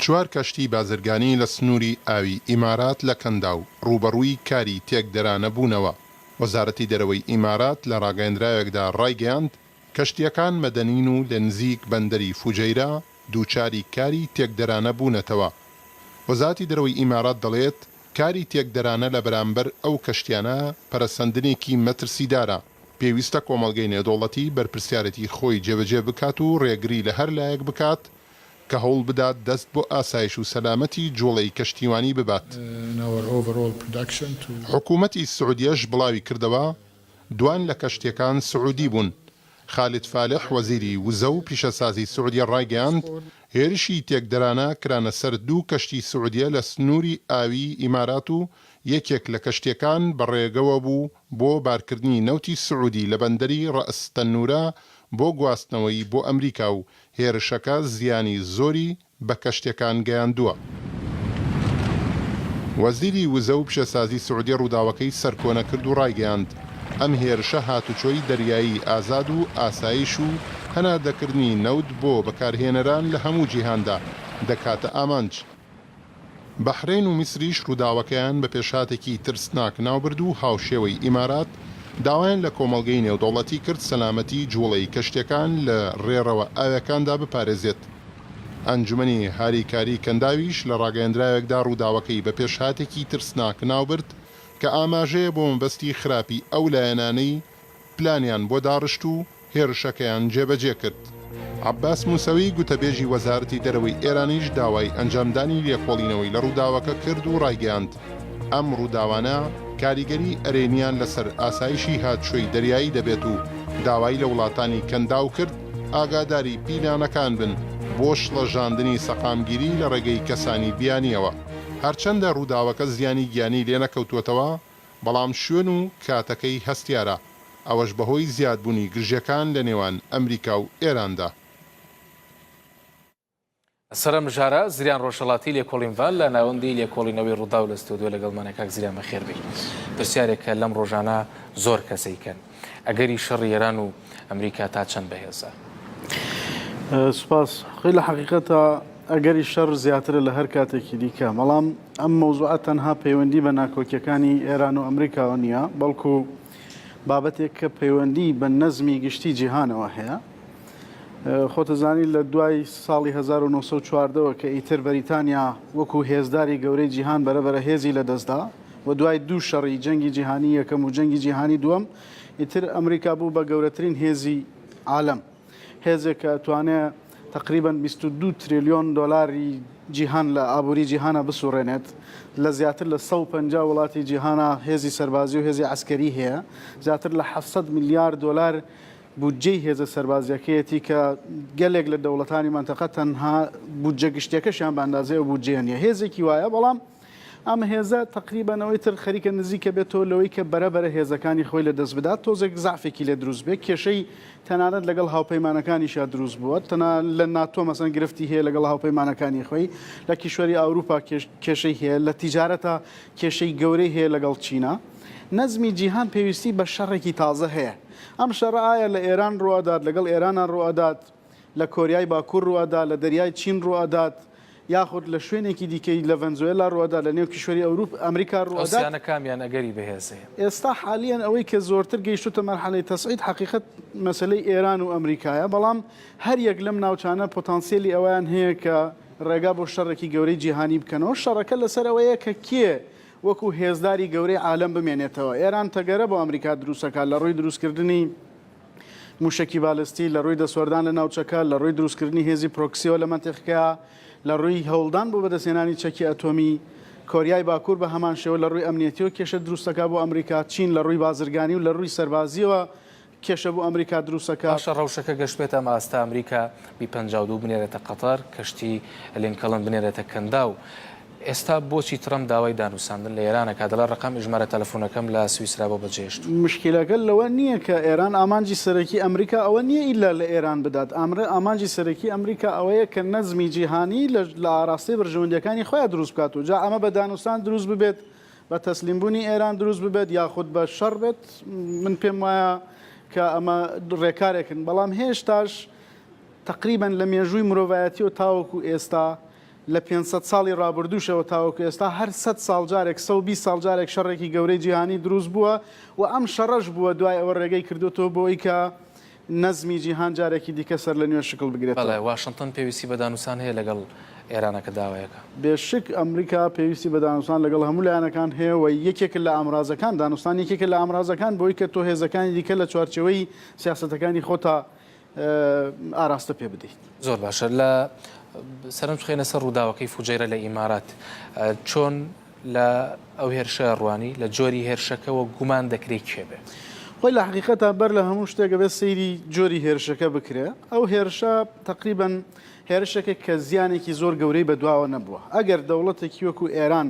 4 کەشتی بازرگانی لە سنووری ئاوی ئیمارات لە کەنداو ڕوبەڕووی کاری تێکدەرانە بوونەوە. وەزارەتی دەرەوەی ئیمارات لە ڕاگەیەندراوێکدا ڕایگەیاند کەشتیەکان مەدەنین و لە نزیک بەندەری فوجەیرا دووچاری کاری تێکدەرانە بوونەتەوە. وەزارەتی دەرەوەی ئیمارات دەڵێت کاری تێکدەرانە لە بەرامبەر ئەو کەشتیانە پەرەسەندنێکی مەترسیدارە. پێویستە کۆمەڵگەی نێودەوڵەتی بەرپرسیارەتی خۆی جێبەجێ بکات و ڕێگری لە هەر لایەک بکات کە هەوڵ بدات دەست بۆ ئاسایش و سەلامەتی جوڵەی کەشتیوانی ببات. حکوومەتی سعودیەش بڵاوی کردەوە دوان لە کەشتیەکان سعودی بوون. خالد فالح وەزیری وزە و پیشەسازی سعودیە ڕایگەیاند هێرشی تێکدەرانە کرانە سەر 2 کەشتی سعودیە لە سنووری ئاوی ئیمارات و یەکێک لە کەشتیەکان بەڕێگەوە بوو بۆ بارکردنی نەوتی سعودی لە بەندەری ڕەئس تەنورە بۆ گواستنەوەی بۆ ئەمریکا و هێرشەکە زیانی زۆری بە کەشتەکان گەیاندووە. وەزیری وزە و پیشەسازی سعودی ڕووداوەکەی سەرکۆنە کرد و ڕایگەیاند ئەم هێرشە هاتوچۆی دەریایی ئازاد و ئاسایش و هەناردەکردنی نەوت بۆ بەکارهێنەران لە هەموو جیهاندا دەکاتە ئامانج. بەحرین و میسریش ڕووداوەکەیان بە پێشاتێکی ترسناک ناوبرد و هاوشێوەی ئیمارات داوایان لە کۆمەڵگەی نێودەوڵەتی کرد سەلامەتی جوڵەی کەشتەکان لە ڕێڕەوە ئاویەکاندا بپارێزێت. ئەنجومەنی هاریکاری کەنداویش لە ڕاگەیەندراوێکدا ڕووداوەکەی بە پێشهاتێکی ترسناک ناوبرد کە ئاماژەیە بۆ مەبەستی خراپی ئەو لایەنانەی پلانیان بۆ داڕشت و هێرشەکەیان جێبەجێ کرد. عەباس موسەوی گوتەبێژی وەزارەتی دەرەوەی ئێرانیش داوای ئەنجامدانی لێکۆڵینەوەی لە ڕووداوەکە کرد و ڕایگەیاند ئەم ڕووداوانە کاریگەری ئەرێنیان لەسەر ئاسایشی هاتشۆی دەریایی دەبێت و داوای لە وڵاتانی کەنداو کرد ئاگاداری پیلانەکان بن بۆ شڵەژاندنی سەقامگیری لە ڕێگەی کەسانی بیانیەوە. هەرچەندە ڕووداوەکە زیانی گیانی لێ نەکەوتوەتەوە بەڵام شوێن و کاتەکەی هەستیارە ئەوەش بەهۆی زیادبوونی گرژەکان لە نێوان ئەمریکا و ئێراندا. سەرم ژارە زریان ڕۆژهەڵاتی لێکۆڵینڤال لە ناوەندی لێکۆڵینەوەی ڕوودا و لە ستودیۆ لەگەڵمانە کاک زریان بەخێربێ. پرسیارێکە لەم ڕۆژانە زۆر کەسەیکەن ئەگەری شەڕی ئێران و ئەمریکا تا چەند بەهێزە؟ سوپاس. خۆی لە حەقیقەتە ئەگەری شەڕ زیاترە لە هەر کاتێکی دیکە، بەڵام ئەم مەوزوعە تەنها پەیوەندی بە ناکۆکیەکانی ئێران و ئەمریکاوە نییە، بەڵکو بابەتێک کە پەیوەندی بە نەزمی گشتی جیهانەوە هەیە. خۆتەزانی لە دوای ساڵی 1940ەوە کە ئیتر بەریتانیا وەکو هێزداری گەورەی جیهان بەرەبەرە هێزی لە دەستدا و دوای 2 شەڕی جەنگی جیهانی یەکەم و جەنگی جیهانی دووەم ئیتر ئەمریکا بوو بە گەورەترین هێزی عالەم، هێزێک کە توانێت تقریبا 22 تریلیۆن دۆلاری جیهان لە ئابووری جیهانە بسوڕێنێت. لە زیاتر لە 150 وڵاتی جیهانە هێزی سەربازی و هێزی عسکەری هەیە، زیاتر لە 700 میلیارد دۆلار بودجەی هێزە سەربازیەکەیەتی کە گەلێک لە دەوڵەتانی مەنتەقە تەنها بودجە گشتیەکەشیان بە ئەندازەیە و بودجێ نیە. هێزێکی وایە، بەڵام ئەم هێزە تقریبانەوەی تر خەریکە نزیکە بێتەوە لەوەی کە بەرەبەرە هێزەکانی خۆی لە دەست بدات، تۆزێک زعفێکی لێ دروست بێت، کێشەی تەنانەت لەگەڵ هاوپەیمانەکانیشا دروست بووە. تەنها لە ناتۆ مەسەن گرفتی هەیە لەگەڵ هاوپەیمانەکانی خۆی، لە کیشوەری ئەوروپا کێشەی هەیە، لە تیجارەتە کێشەی گەورەی هەیە لەگەڵ چینە. نەزمی جیهان پێویستی بە شەڕێکی تازە هەیە. ئەم شەڕە ئایا لە ئێران ڕوادات، لەگەڵ ئێرانان ڕوادات، لە کۆریای باکوور ڕوادات، لە دەریای چین ڕوادات، یاخود لە شوێنێکی دیکەی لە ڤەنزوێلا ڕوادات، لە نێو کیشوەری ئەمریکا ڕوادات. ئەوسیانە کامیان ئەگەری بەهێزەیە؟ ئێستا حالیان ئەوەی کە زۆرتر گەیشتوتە مەرحەلەی تەسعید حەقیقەت مەسەلەی ئێران و ئەمریکایە، بەڵام هەر یەک لەم ناوچانە پۆتانسیێلی ئەویان هەیە کە ڕێگا بۆ شەڕێکی گەورەی جیهانی بکەنەوە. شەڕەکە لەسەر ئەوەیە کە کێ وەکو هێزداری گەورەی عالەم بمێنێتەوە. ئێران تەگەرە بۆ ئەمریکا دروستەکە لە ڕووی دروستکردنی موشکی بالستی، لە ڕووی دەسوەردان لە ناوچەکە، لە ڕووی دروستکردنی هێزی پرۆکسیۆ لە منتیقەکە، لە ڕووی هەوڵدان بۆ بەدەستێنانی چەکی ئەتۆمی. کۆریای باکوور بە هەمان شێوە لە ڕووی ئەمنیەتیەوە کێشە دروستەکە بۆ ئەمریکا. چین لە ڕووی بازرگانی و لە ڕووی سەربازیەوە کێشە بۆ ئەمریکا دروستەکە. پاشە ڕەوشەکە گەشتێتە ئاستا ئەمریکا B52 بنێرێتە قەتەر، کەشتی لینکەڵن بنێرێتە کەنداو. ئێستا بۆچی ترەمپ داوای دانووساندن لە ئێرانەکە؟ دەڵێ ڕقم ژمارە تەلەفۆنەکەم لە سویسرا بۆ بەجێشت. مشکلەکە لەوە نییە کە ئێران ئامانجی سەرەکی ئەمریکا ئەوە نییە ئیلا لە ئێران بدات. ئامانجی سەرەکی ئەمریکا ئەوەیە کە نەزمی جیهانی لە ئاراستەی بەرژەوەندیەکانی خۆیان دروست بکات و جا ئەمە بە دانووسان دروست ببێت، بە تەسلیمبوونی ئێران دروست ببێت، یاخود بە شەڕ بێت. من پێم وایە کە ئەمە ڕێکارێکن، بەڵام هێشتاش تقریبا لە مێژووی مرۆڤایەتی و تاوەکو ئێستا لە 500 ساڵی ڕابردووشەوە تاوەکو ئێستا هەر 100 ساڵ جارێک 120 ساڵ جارێک شەڕێکی گەورەی جیهانی دروست بووە و ئەم شەڕەش بووە دوای ئەوە ڕێگەی کردوتەوە بۆی کە نەزمی جیهان جارێکی دیکە سەر لە نوێ شکل بگرێت. بەڵێ واشنگتن پێویستی بە دانووسان هەیە لەگەڵ ئێرانەکە داوایەکە. بێشک ئەمریکا پێویستی بە دانوستان لەگەڵ هەموو لایەنەکان هەیە و یەکێک لە ئامرازەکان دانوستان یەکێک لە ئامرازەکان بۆی کە تۆ هێزەکانی دیکە لە چوارچەوەی سیاسەتەکانی خۆتا ئاراستە پێ بدەیت. زۆر باشە. لە سەرم خێنە سەر ڕووداوەکەی فوجەیرە لە ئیمارات چۆن لە ئەو هێرشە ڕوانی لە جۆری هێرشەکەەوە گومان دەکرێت کێبێ؟ خۆی لە حقیقەتە بەر لە هەموو شتێکە بێت سەیری جۆری هێرشەکە بکرێ. ئەو هێرشە تقریباً هێرشێکە کە زیانێکی زۆر گەورەی بەدواوە نەبووە. ئەگەر دەوڵەتێکی وەکو ئێران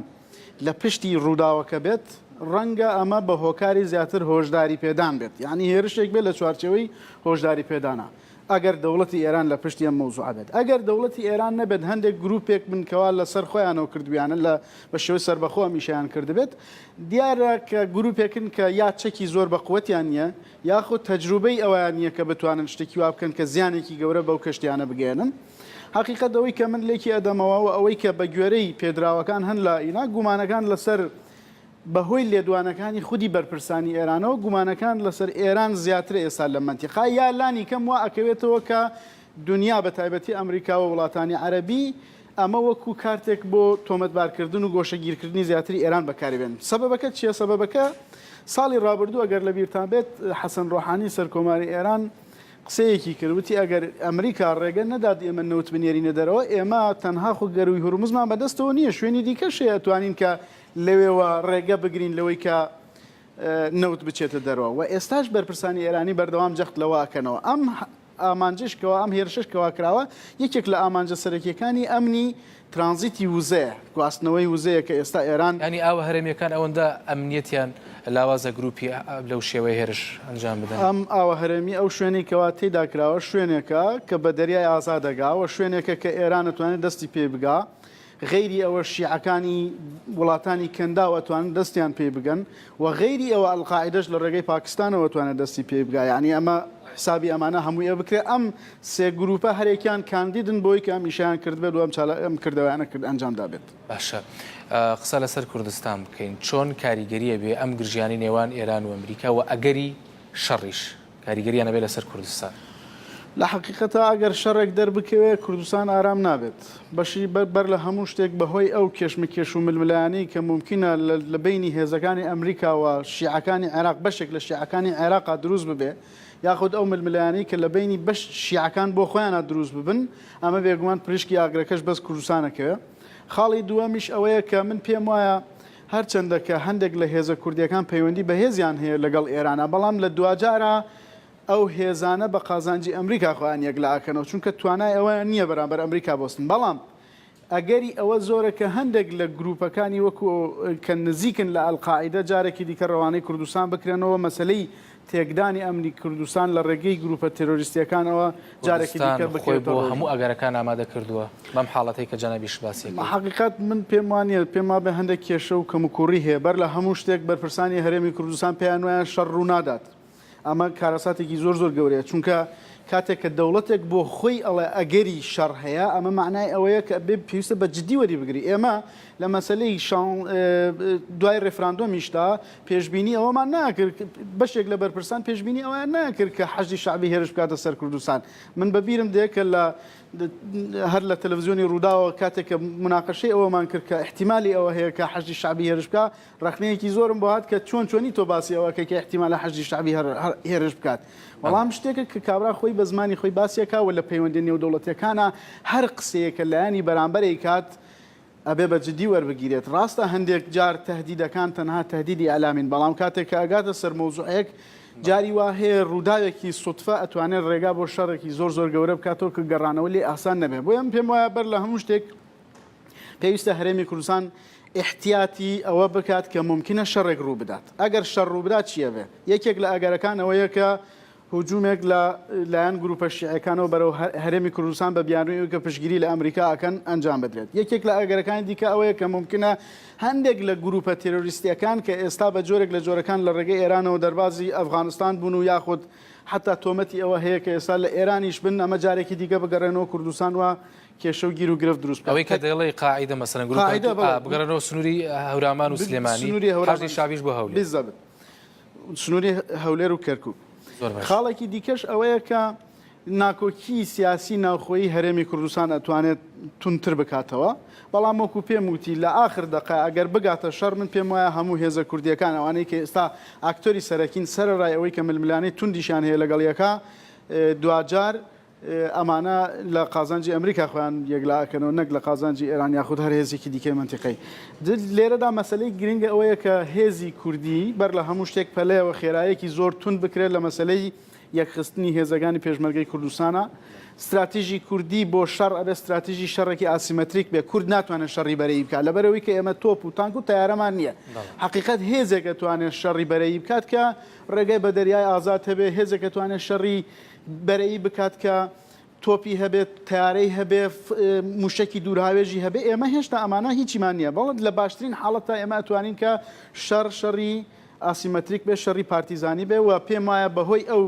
لە پشتی ڕووداوەکە بێت ڕەنگە ئەمە بە هۆکاری زیاتر هۆشداری پێدان بێت، یعنی هێرشێک بێت لە چوارچەوەی هۆشداری پێدانە. ئەگەر دەوڵەتی ئێران لە پشتی ئەم مەوزوعە بێت. ئەگەر دەوڵەتی ئێران نەبێت هەندێک گروپێک بنکەوە لەسەر خۆیانەوە کردویانە بە شێوەی سەربەخۆ میشیان کردبێت، دیارە کە گروپێکن کە یا چەکی زۆر بە قووەتیان نییە یاخود تەجروبەی ئەویان نییە کە بتوانن شتێکی وا بکەن کە زیانێکی گەورە بەو کەشتیانە بگەێنن. حقیقەت ئەوەی کە من لێکی ئەدەمەوە و ئەوەی کە بە گوێرەی پێدراوەکان هەن لە ئینا گومانەکان لەسەر بەهۆی لێدوانەکانی خودی بەرپرسانی ئێرانەوە گومانەکان لەسەر ئێران زیاتر ئێستا لە منتیقا یا لانی کەم وا ئەکەوێتەوە کە دنیا بە تایبەتی ئەمریکا و وڵاتانی عەرەبی ئەمە وەکو کارتێک بۆ تۆمەتبارکردن و گۆشەگیرکردنی زیاتری ئێران بەکاربێن. سەبەبەکە چییە؟ سەبەبەکە ساڵی ڕابردوو ئەگەر لە بیرتان بێت حەسەن ڕۆحانی سەرکۆماری ئێران قسەیەکی کردوتی ئەگەر ئەمریکا ڕێگە نەدات ئێمە نەوت بنێرینە دەرەوە ئێمە تەنها خۆ گەروی هورمزمان بەدەستەوە نییە، شوێنی دیکەشەیە توانین کە لەوێوە ڕێگە بگرین لەوەی کە نەوت بچێتە دەرەوە و ئێستاش بەرپرسانی ئێرانی بەردەوام جەخت لەوەکەنەوە. ئەم ئامانجشکەوە ئەم هێرششکەوە کراوە یەکێک لە ئامانجە سەرەکیەکانی ئەمنی ترانزیتی وزەیە، گواستنەوەی وزەیە کە ئێستا ئێران ینی ئاوە هەرێمیەکان ئەوەندە ئەمنیەتیان لاوازە گروپی لەو شێوەی هێرش ئەنجام بدەن. ئەم ئاوە هەرێمی ئەو شوێنی کەوا تێدا کراوە شوێنێکە کە بە دەریای ئازا دەگاوە، شوێنێکە کە ئێران دەتوانێت دەستی پێ بگا، غیری ئەوە شیعەکانی وڵاتانی کەنداوە توانن دەستیان پێ بگەن و غیری ئەوە ئەلقاعیدەش لە ڕێگەی پاکستانەوە توانێت دەستی پێ بگا. یعنی ئەمە حسابی ئەمانە هەموویە بکرێ. ئەم سێ گروپە هەرێکیان کاندیدن بۆی کە میشیان کرد بێت و ئەم کردەوەیانە کرد ئەنجامدا بێت. باشە قسە لەسەر کوردستان بکەین. چۆن کاریگەریە بێ ئەم گرژیانی نێوان ئێران و ئەمریکا و ئەگەری شەڕیش کاریگەریانە بێ لەسەر کوردستان؟ لە حقیقەتە ئەگەر شەڕێک دەربکەوێت کوردستان ئارام نابێت، بەشی بەر لە هەموو شتێک بەهۆی ئەو کێشمەکێش و ململایانی کە ممکنە لە بینی هێزەکانی ئەمریکا و شیعەکانی عێراق بەشێک لە شیعەکانی عێراقا دروست ببێ یاخود ئەو ململایانی کە لە بینی بەش شیعەکان بۆ خۆیانە دروست ببن، ئەمە بێگومان پرشکی ئاگرەکەش بەس کوردستانەکەوێ. خاڵی دووەمیش ئەوەیە کە من پێم وایە هەرچەندە کە هەندێک لە هێزە کوردیەکان پەیوەندی بە هێزیان هەیە لەگەڵ ئێرانە، بەڵام لە دوجارە ئەو هێزانە بە قازانجی ئەمریکا خۆیان یەکلاکەنەوە چونکە توانای ئەوەیان نییە بەرامبەر ئەمریکا بۆستن. بەڵام ئەگەری ئەوە زۆرە کە هەندێک لە گروپەکانی وەکو کە نزیکن لە ئەلقاعیدە جارێکی دیکە ڕەوانەی کوردستان بکرێنەوە مەسلەی تێکدانی ئەمنی کوردستان لە ڕێگەی گروپە تێرۆریستیەکانەوە جارێکی دیکە بکرێتەوە هەموو ئەگەرەکان ئامادە کردووە بەم حاڵەتەی کە جەنابیش باسی. حقیقت من پێم وانە پێما بە هەندێک کێشە و کەم و کوڕی هەیە بەر لە هەموو شتێک بەرپرسانی هەرێمی کوردستان پێیان وایە شەڕ ڕوو نادات. ئەمە کارەساتێکی زۆر گەورەیە چونکە کاتێک کە دەوڵەتێک بۆ خۆی ئەڵێ ئەگەری شەڕ هەیە ئەمە معنای ئەوەیە کە بێ پێویستە بە جددی وەری بگری. ئێمە لە مەسلەی دوای ڕێفراندۆمیشتا پێشببینی ئەوەمان ناکرد، بەشێک لە بەرپرسان پێشببینی ئەویان ناکرد کە حەجی شعبی هێرش بکاتە سەر کوردستان. من بەبیرم دێ کە هەر لە تەلەڤیزیۆنی ڕووداوە کاتێک کە مناقەشەی ئەوەمان کرد کە احتیمالی ئەوە هەیە کە حەجی شعبی هێرش بکات، ڕخنەیەکی زۆرم بۆ هات کە چۆنی تۆ باسی ئەوە کە احتیمالە حەجی شعبی هێرش بکات. وەڵام شتێکە کە کابرا خۆی بە زمانی خۆی باسیەکەوە لە پەیوەندی نێودەوڵەتیەکانە هەر قسەیەکە لایانی بەرامبەری کات ئەبێ بە جددی وەربگیرێت. ڕاستە هەندێک جار تەهدیدەکان تەنها تەهدیدی ئەلامین، بەڵام کاتێک کە ئەگاتە سەر مەوزوعەیەک جاری وا هەیە ڕووداوێکی سوتفە ئەتوانێت ڕێگا بۆ شەڕێکی زۆر گەورە بکاتەوە کە گەڕانەوە لێ ئاسان نەبێ. بۆیە پێم وایە بەر لە هەموو شتێک پێویستە هەرێمی کوردستان احتیاتی ئەوە بکات کە ممکنە شەڕێک ڕوو بدات. ئەگەر شەڕ ڕوو بدات چیە بێ؟ یەکێک لە ئەگەرەکان ئەوەیە کە هجوومێک لە لایەن گروپە شیعەکانەوە بەرەو هەرێمی کوردستان بە بیانووی کە پشگیری لە ئەمریکا ئەکەن ئەنجام بدرێت. یەکێک لە ئەگەرەکانی دیکە ئەوەیە کە ممکنە هەندێک لە گروپە تێرۆریستیەکان کە ئێستا بە جۆرێک لە جۆرەکان لە ڕێگەی ئێرانەوە دەربازی ئەفغانستان بوون و یاخود حتا تۆمەتی ئەوە هەیە کە ئێستا لە ئێرانیش بن ئەمە جارێکی دیکە بگەڕێنەوە کوردستان وە کێشە و گیر و گرفت دروست ئەوەی کە دەڵێ قاعدە مەسەن بگەڕێنەوە سنووری هەورمان و سلێمانی شاویش بۆ هەولێر بالضبط سنووری هەولێر و کەرکووک خاڵێکی دیکەش ئەوەیە کە ناکۆکی سیاسی ناوخۆیی هەرێمی کوردستان ئەتوانێت تونتر بکاتەوە بەڵام وەکو پێم وتی لە ئاخر دقە ئەگەر بگاتە شەڕ من پێم وایە هەموو هێزە کوردیەکان ئەوانەی کە ئێستا ئاکتۆری سەرەکین سەرڕای ئەوەی کە ململانەی توندیشان هەیە لەگەڵ یەکە دوجار ئەمانە لە قازانجی ئەمریکا خۆیان یەکلاکەنەوە نەک لە قازانجی ئێران یاخود هەر هێزێکی دیکەی منتیقەی لێرەدا مەسلەی گرنگە ئەوەیە کە هێزی کوردی بەر لە هەموو شتێک پەلەیەوە خێرایەکی زۆر تون بکرێت لە مەسلەی یەکخستنی هێزەکانی پێشمەرگەی کوردستانە استراتیژی کوردی بۆ شەڕ ئەبێ استراتیژی شەڕێکی ئاسیمەتریک بێ کورد ناتوانێت شەڕی بەرەی بکات لەبەرەوەی کە ئێمە تۆپ و تانک و تەیارەمان نییە حقیقەت هێزێکە توانێت شەڕی بەرەی بکات کە ڕێگەی بە دەریای ئازاد هەبێ هێزێکە توانێت شەڕی بەرەی بکات کە تۆپی هەبێت تیارەی هەبێ موشکی دوورهاوێژی هەبێ ئێمە هێشتا ئەمانە هیچیمان نییە بەڵام لە باشترین حاڵەتە ئێمە ئەتوانین کە شەڕی ئاسیمەتریک بێ شەڕی پارتیزانی بێ و پێم وایە بەهۆی ئەو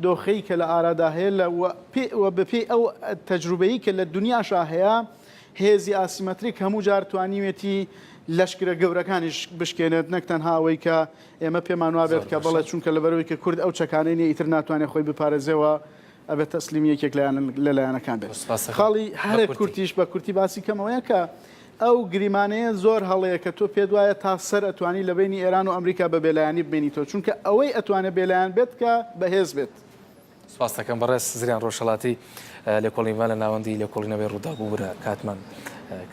دۆخەی کە لە ئارادا هەیە بەپێ ئەو تەجروبەیی کە لە دنیاشا هەیە هێزی ئاسیمەتریک هەموو جار توانیوێتی لەشکرە گەورەکانیش بشکێنێت نەک تەنها ئەوەی کە ئێمە پێمان وابێت کە بەڵێ چونکە لەبەرەوەی کە کورد ئەو چەکانەی نیە ئیتر ناتوانێت خۆی بپارێزێەوە ئەبێت تەسلیم یەکێک لەلایەنەکان بێت خاڵی هەرێک کورتیش بە کورتی باسی کەمەوەیە کە ئەو گریمانەیە زۆر هەڵەیە کە تۆ پێت وایە تا سەر ئەتوانی لە بینی ئێران و ئەمریکا بە بێلایانی ببینی تۆ چونکە ئەوەی ئەتوانێت بێلایەن بێت کە بەهێز بێت سپاس دەکەم بەڕێز زریان ڕۆژهەڵاتی لێکۆڵینەوە لە ناوەندی لێکۆڵینەوەی ڕوودا بوو برە کاتمان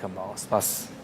کەماوە سپاس